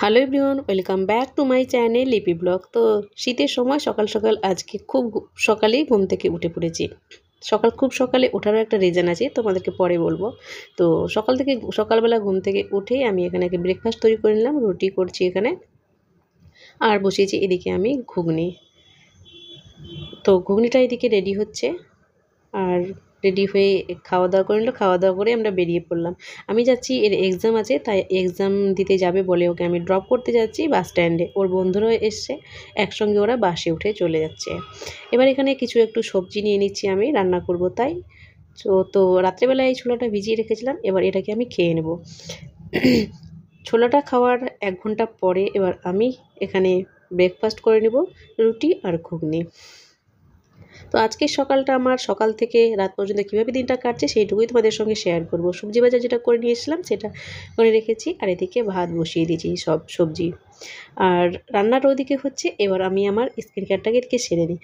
Hello everyone, welcome back to my channel লিপি blog. তো শীতের সময় সকাল সকাল আজকে খুব সকালেই ঘুম থেকে উঠে পড়েছি। খুব সকালে ওঠারও একটা রিজন আছে, তোমাদেরকে পরে বলবো। তো সকালবেলা ঘুম থেকে উঠেই আমি এখানে ব্রেকফাস্ট তৈরি করে নিলাম। রুটি করছি এখানে, আর বসিয়েছি এদিকে আমি ঘুগনি। তো ঘুগনিটা এদিকে রেডি হচ্ছে, আর রেডি হয়ে খাওয়া দাওয়া করে নিল। খাওয়া দাওয়া করে আমরা বেরিয়ে পড়লাম। আমি যাচ্ছি, এর এক্সাম আছে, তাই এক্সাম দিতে যাবে বলে ওকে আমি ড্রপ করতে যাচ্ছি বাস স্ট্যান্ডে। ওর বন্ধুরাও এসছে, একসঙ্গে ওরা বাসে উঠে চলে যাচ্ছে। এবার এখানে কিছু একটু সবজি নিয়ে নিচ্ছি, আমি রান্না করব তাই। তো রাত্রেবেলায় এই ছোলাটা ভিজিয়ে রেখেছিলাম, এবার এটাকে আমি খেয়ে নেব। ছোলাটা খাওয়ার 1 ঘন্টা পরে এবার আমি এখানে ব্রেকফাস্ট করে নেব, রুটি আর ঘুগনি। তো আজকের সকালটা আমার সকাল থেকে রাত পর্যন্ত কীভাবে দিনটা কাটছে সেইটুকুই তোমাদের সঙ্গে শেয়ার করব। সবজি বাজার যেটা করে নিয়ে এসেছিলাম সেটা করে রেখেছি, আর এদিকে ভাত বসিয়ে দিয়েছি সব সবজি, আর রান্নাটা ওদিকে হচ্ছে। এবার আমি আমার স্কিন কেয়ারটাকে এদিকে সেরে নিই।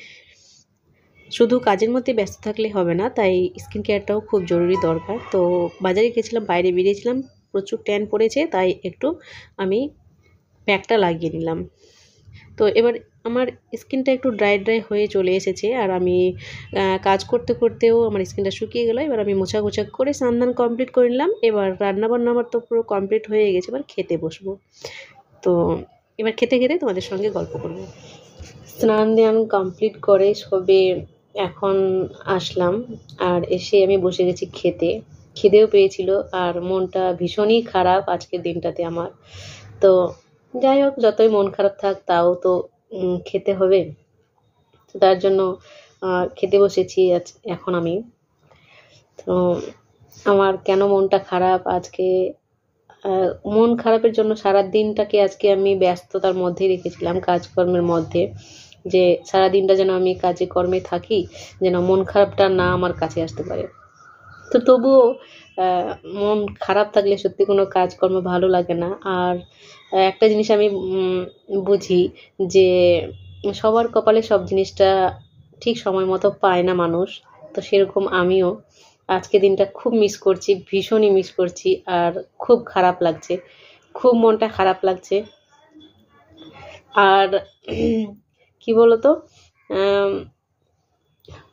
শুধু কাজের মধ্যে ব্যস্ত থাকলে হবে না, তাই স্কিন কেয়ারটাও খুব জরুরি দরকার। তো বাজারে গেছিলাম, বাইরে বেরিয়েছিলাম, প্রচুর ট্যান পড়েছে, তাই একটু আমি প্যাকটা লাগিয়ে নিলাম। তো এবার আমার স্কিনটা একটু ড্রাই হয়ে চলে এসেছে, আর আমি কাজ করতে করতেও আমার স্কিনটা শুকিয়ে গেল। এবার আমি মোছা করে স্নান কমপ্লিট করে নিলাম। এবার রান্নাবান্না আমার তো পুরো কমপ্লিট হয়ে গেছে, এবার খেতে বসবো। তো এবার খেতে তোমাদের সঙ্গে গল্প করব। স্নান ধ্যান কমপ্লিট করে সবে এখন আসলাম, আর এসে আমি বসে গেছি খেতে। খিদেও পেয়েছিল, আর মনটা ভীষণই খারাপ আজকের দিনটাতে আমার। তো যাই হোক, যতই মন খারাপ থাক তাও তো খেতে হবে। তো তার জন্য খেতে বসেছি এখন আমি। তো আমার কেন মনটা খারাপ আজকে, মন খারাপের জন্য সারা দিনটাকে আজকে আমি ব্যস্ততার মধ্যে রেখেছিলাম, কাজকর্মের মধ্যে, যে সারা দিনটা যেন আমি কাজে কর্মে থাকি, যেন মন খারাপটা না আমার কাছে আসতে পারে। তো তবুও মন খারাপ থাকলে সত্যি কোনো কাজকর্ম ভালো লাগে না। আর একটা জিনিস আমি বুঝি যে সবার কপালে সব জিনিসটা ঠিক সময় মতো পায় না মানুষ। তো সেরকম আমিও আজকে দিনটা খুব মিস করছি, ভীষণই মিস করছি, আর খুব খারাপ লাগছে, খুব মনটা খারাপ লাগছে। আর কি বলতো,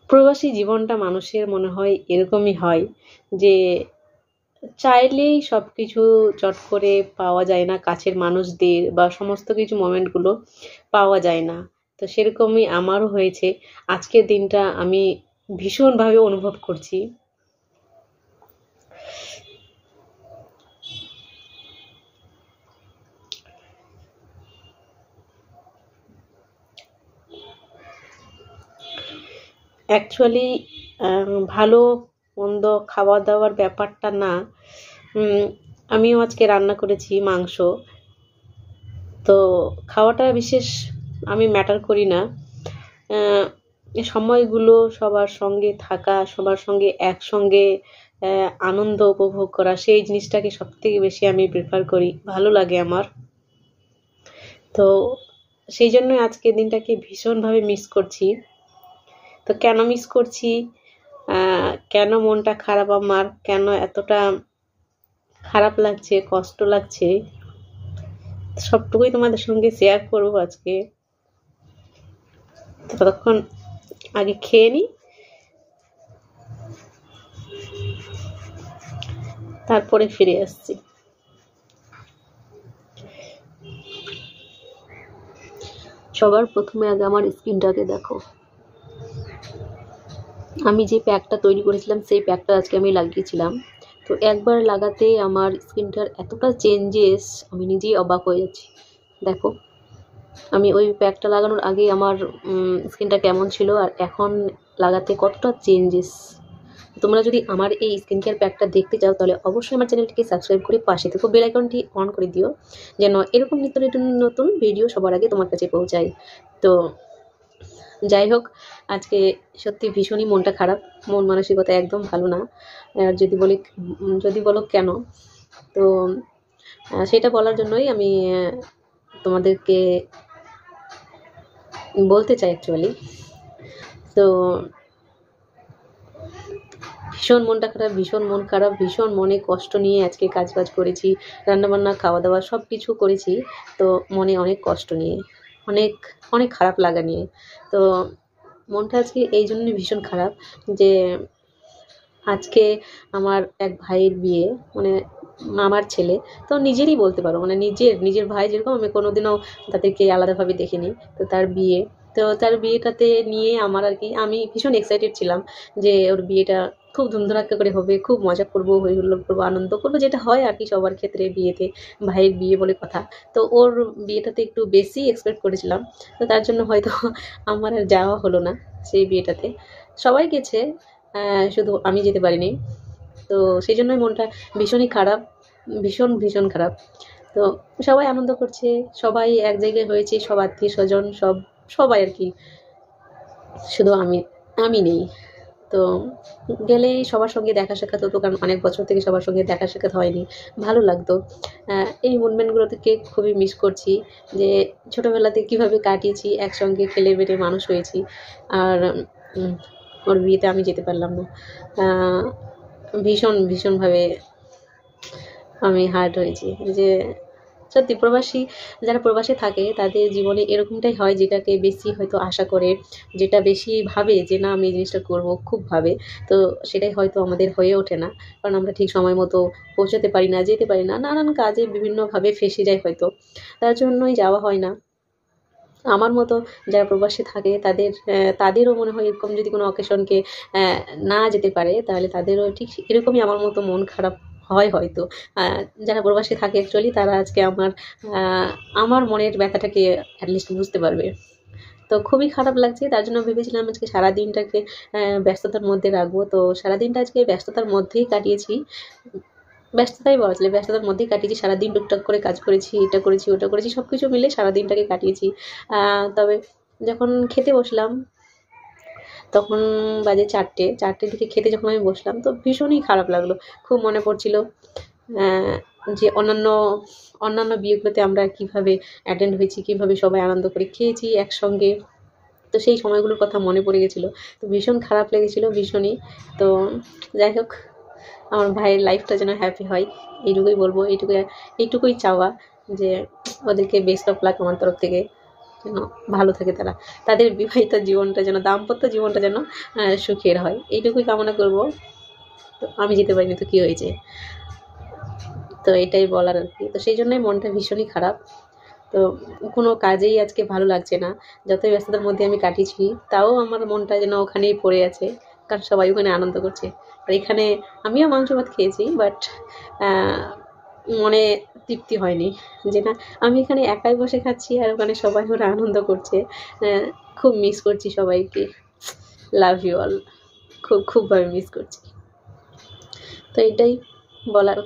প্রবাসী জীবনটা মানুষের মনে হয় এরকমই হয় যে চাইলেই সব কিছু চট করে পাওয়া যায় না, কাছের মানুষদের বা সমস্ত কিছু মোমেন্টগুলো পাওয়া যায় না। তো সেরকমই আমারও হয়েছে। আজকের দিনটা আমি ভীষণভাবে অনুভব করছি। অ্যাকচুয়ালি ভালো মন্দ খাওয়া দাওয়ার ব্যাপারটা না। আমিও আজকে রান্না করেছি মাংস। তো খাওয়াটা বিশেষ আমি ম্যাটার করি না, সময়গুলো সবার সঙ্গে থাকা, সবার সঙ্গে একসঙ্গে আনন্দ উপভোগ করা, সেই জিনিসটাকে সবথেকে বেশি আমি প্রেফার করি, ভালো লাগে আমার। তো সেই জন্য আজকের দিনটাকে ভীষণভাবে মিস করছি। তো কেন মিস করছি, কেন মনটা খারাপ আমার, কেন এতটা খারাপ লাগছে, কষ্ট লাগছে, সবটুকুই তোমাদের সঙ্গে শেয়ার করবো আজকে। ততক্ষণ আগে খেয়ে নিই, তারপরে ফিরে আসছি। সবার প্রথমে আগে আমার স্কিনটাকে দেখো। আমি যে প্যাকটা তৈরি করেছিলাম সেই প্যাকটা আজকে আমি লাগিয়েছিলাম। তো একবার লাগাতেই আমার স্কিনটার এতটা চেঞ্জেস, আমি নিজেই অবাক হয়ে যাচ্ছি। দেখো, আমি ওই প্যাকটা লাগানোর আগে আমার স্কিনটা কেমন ছিল, আর এখন লাগাতে কতটা চেঞ্জেস। তোমরা যদি আমার এই স্কিন কেয়ার প্যাকটা দেখতে চাও, তাহলে অবশ্যই আমার চ্যানেলটিকে সাবস্ক্রাইব করে পাশে থেকে বেল আইকনটি অন করে দিও, যেন এরকম নিত্য নতুন ভিডিও সবার আগে তোমার কাছে পৌঁছায়। তো যাই হোক, আজকে সত্যি ভীষণই মনটা খারাপ, মন মানসিকতা একদম ভালো না। আর যদি বলো কেন, তো সেটা বলার জন্যই আমি তোমাদেরকে বলতে চাই অ্যাকচুয়ালি। তো ভীষণ মনটা খারাপ, ভীষণ মন খারাপ, ভীষণ মনে কষ্ট নিয়ে আজকে কাজ করেছি, রান্নাবান্না খাওয়া দাওয়া সব কিছু করেছি। তো মনে অনেক কষ্ট নিয়ে, অনেক অনেক খারাপ লাগা নিয়ে। তো মনটা আজকে এই জন্যই ভীষণ খারাপ যে আজকে আমার এক ভাইয়ের বিয়ে, মানে মামার ছেলে, তো নিজেরই বলতে পারো, মানে নিজের ভাই যেরকম, আমি কোনোদিনও তাদেরকে আলাদাভাবে দেখিনি। তো তার বিয়ে, তো তার বিয়েটাতে নিয়ে আমার আর কি, আমি ভীষণ এক্সাইটেড ছিলাম যে ওর বিয়েটা খুব ধুমধারাক্কা করে হবে, খুব মজা করবো, হই হুল্লোড় করবো, আনন্দ করবো, যেটা হয় আর কি সবার ক্ষেত্রে বিয়েতে, ভাইয়ের বিয়ে বলে কথা। তো ওর বিয়েটাতে একটু বেশি এক্সপেক্ট করেছিলাম, তো তার জন্য হয়তো আমার আর যাওয়া হলো না সেই বিয়েটাতে। সবাই গেছে, শুধু আমি যেতে পারিনি। তো সেই জন্যই মনটা ভীষণই খারাপ, ভীষণ ভীষণ খারাপ। তো সবাই আনন্দ করছে, সবাই এক জায়গায় হয়েছে, সব আত্মীয় স্বজন সবাই আর কি, শুধু আমি নেই। তো গেলেই সবার সঙ্গে দেখা সাক্ষাৎ হতো, কারণ অনেক বছর থেকে সবার সঙ্গে দেখা সাক্ষাৎ হয়নি, ভালো লাগতো। এই মুভমেন্টগুলো থেকে খুবই মিস করছি, যে ছোটোবেলাতে কীভাবে কাটিয়েছি, একসঙ্গে খেলে বেড়ে মানুষ হয়েছি। আর ওর বিয়েতে আমি যেতে পারলাম না, ভীষণভাবে আমি হার্ট হয়েছি। যে সত্যি যারা প্রবাসে থাকে তাদের জীবনে এরকমটাই হয়, যেটাকে বেশি হয়তো আশা করে, যেটা বেশি ভাবে যে না আমি এই জিনিসটা করবো, খুব ভাবে, তো সেটাই হয়তো আমাদের হয়ে ওঠে না। কারণ আমরা ঠিক সময় মতো পৌঁছাতে পারি না, যেতে পারি না, নানান কাজে বিভিন্নভাবে ফেঁসে যায় হয়তো, তার জন্যই যাওয়া হয় না। আমার মতো যারা প্রবাসে থাকে তাদেরও মনে হয় এরকম, যদি কোনো অকেশনকে না যেতে পারে, তাহলে তাদেরও ঠিক এরকমই আমার মতো মন খারাপ হয় হয়তো। যারা প্রবাসে থাকে অ্যাকচুয়ালি, তারা আজকে আমার মনের ব্যথাটাকে অ্যাটলিস্ট বুঝতে পারবে। তো খুবই খারাপ লাগছে, তার জন্য ভেবেছিলাম আজকে সারাদিনটাকে ব্যস্ততার মধ্যে রাখবো। তো সারাদিনটা আজকে ব্যস্ততার মধ্যেই কাটিয়েছি, ব্যস্ততাই বলা চলে, ব্যস্ততার মধ্যেই কাটিয়েছি। সারাদিন টুকটাক করে কাজ করেছি, এটা করেছি ওটা করেছি, সব কিছু মিলে সারাদিনটাকে কাটিয়েছি। তবে যখন খেতে বসলাম তখন বাজে 4টের দিকে খেতে যখন আমি বসলাম, তো ভীষণই খারাপ লাগলো। খুব মনে পড়ছিল যে অন্যান্য বিয়েগুলোতে আমরা কীভাবে অ্যাটেন্ড হয়েছি, কীভাবে সবাই আনন্দ করে খেয়েছি একসঙ্গে। তো সেই সময়গুলোর কথা মনে পড়ে গেছিলো, তো ভীষণ খারাপ লেগেছিলো, ভীষণই। তো যাই হোক, আমার ভাইয়ের লাইফটা যেন হ্যাপি হয়, এইটুকুই বলবো, এইটুকুই চাওয়া, যে ওদেরকে বেস্ট অফ লাক আমার তরফ থেকে, যেন ভালো থাকে তারা, তাদের বিবাহিত জীবনটা যেন, দাম্পত্য জীবনটা যেন সুখের হয়, এইটুকুই কামনা করব। তো আমি যেতে পারিনি তো কী হয়েছে, তো এটাই বলার আর কি। তো সেই জন্যই মনটা ভীষণই খারাপ। তো কোনো কাজেই আজকে ভালো লাগছে না, যতই ব্যস্ততার মধ্যে আমি কাটিয়েছি, তাও আমার মনটা যেন ওখানেই পড়ে আছে, কারণ সবাই ওখানে আনন্দ করছে। আর এখানে আমিও মাংস ভাত খেয়েছি, বাট মনে তৃপ্তি হয়নি, যে না আমি এখানে একাই বসে খাচ্ছি আর ওখানে সবাই ওরা আনন্দ করছে। খুব মিস করছি সবাইকে, লাভ ইউ অল, খুবভাবে মিস করছি। তো এটাই বলার,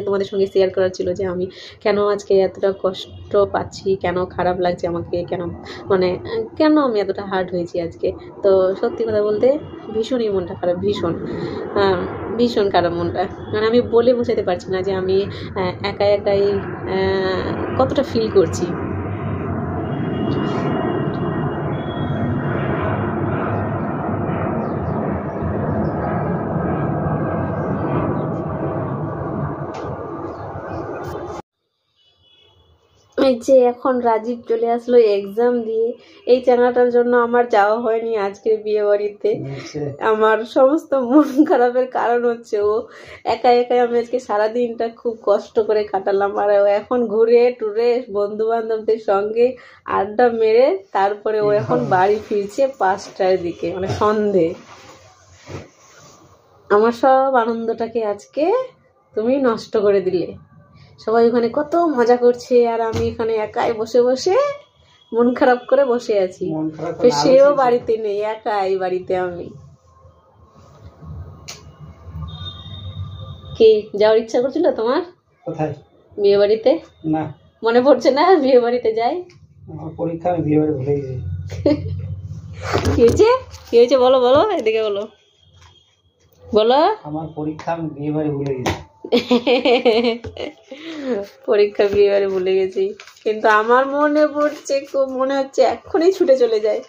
তোমাদের সঙ্গে শেয়ার করার ছিল, যে আমি কেন আজকে এতটা কষ্ট পাচ্ছি, কেন খারাপ লাগছে আমাকে, কেন আমি এতটা হার্ট হয়েছি আজকে। তো সত্যি কথা বলতে ভীষণই মনটা খারাপ, ভীষণ খারাপ মনটা, আমি বলে বোঝাতে পারছি না যে আমি একাই কতটা ফিল করছি। এই যে এখন রাজীব চলে আসলো এক্সাম দিয়ে, এই চ্যানেলটার জন্য আমার যাওয়া হয়নি আজকের বিয়ে বাড়িতে। আমার সমস্ত মন খারাপের কারণ হচ্ছে ও, একাই আমি আজকে সারাদিনটা খুব কষ্ট করে কাটালাম, আর এখন ঘুরে টুরে বন্ধু বান্ধবদের সঙ্গে আড্ডা মেরে তারপরে ও এখন বাড়ি ফিরছে 5টার দিকে, মানে সন্ধে। আমার সব আনন্দটাকে আজকে তুমি নষ্ট করে দিলে। সবাই ওখানে কত মজা করছে, আর আমি এখানে একাই বসে মন খারাপ করে বসে আছি। সেও বাড়িতে নেই, একাই বাড়িতে আমি। কি যাওয়ার ইচ্ছা করছিল তোমার? কোথায়? বিয়ে বাড়িতে। না, মনে পড়ছে না বিয়ে বাড়িতে যাই? আমার পরীক্ষা, আমি বিয়ে বাড়ি ভুলে গেছি। কি হয়েছে বলো, এদিকে বলো। আমার পরীক্ষা, আমি বিয়ে বাড়ি ভুলে গেছি। পরীক্ষা বিয়ে বাড়ি ভুলে গেছি, কিন্তু আমার মনে পড়ছে, খুব মনে হচ্ছে এক্ষুনি ছুটে চলে যায়।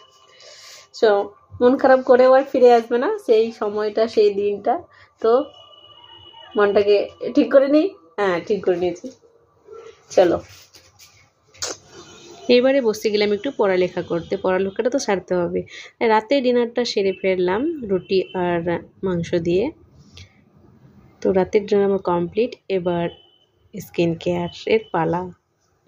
মন খারাপ করেও আর ফিরে আসবে না সেই সময়টা, সেই দিনটা, তো মনটাকে ঠিক করে নিই। হ্যাঁ, ঠিক করে নিয়েছি। চলো এবারে বসতে গেলাম একটু পড়ালেখা করতে, পড়ালেখাটা তো সারতে হবে। রাতে ডিনারটা সেরে ফেললাম রুটি আর মাংস দিয়ে। তো রাতের ডিনার আমার কমপ্লিট। এবার স্কিন কেয়ার এর পালা।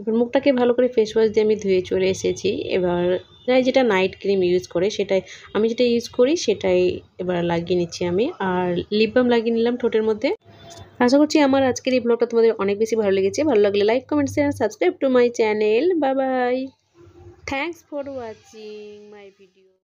এবার মুখটাকে ভালো করে ফেস ওয়াশ দিয়ে আমি ধুয়ে চলে এসেছি। এবার যাই যেটা নাইট ক্রিম ইউজ করে সেটাই, আমি যেটা ইউজ করি সেটাই এবার লাগিয়ে নিচ্ছি আমি। আর লিপ বাম লাগিয়ে নিলাম ঠোঁটের মধ্যে। আশা করছি আমার আজকের এই ব্লগটা তোমাদের অনেক বেশি ভালো লেগেছে। ভালো লাগলে like, comment, share, subscribe to my channel. Bye bye. Thanks for watching my video.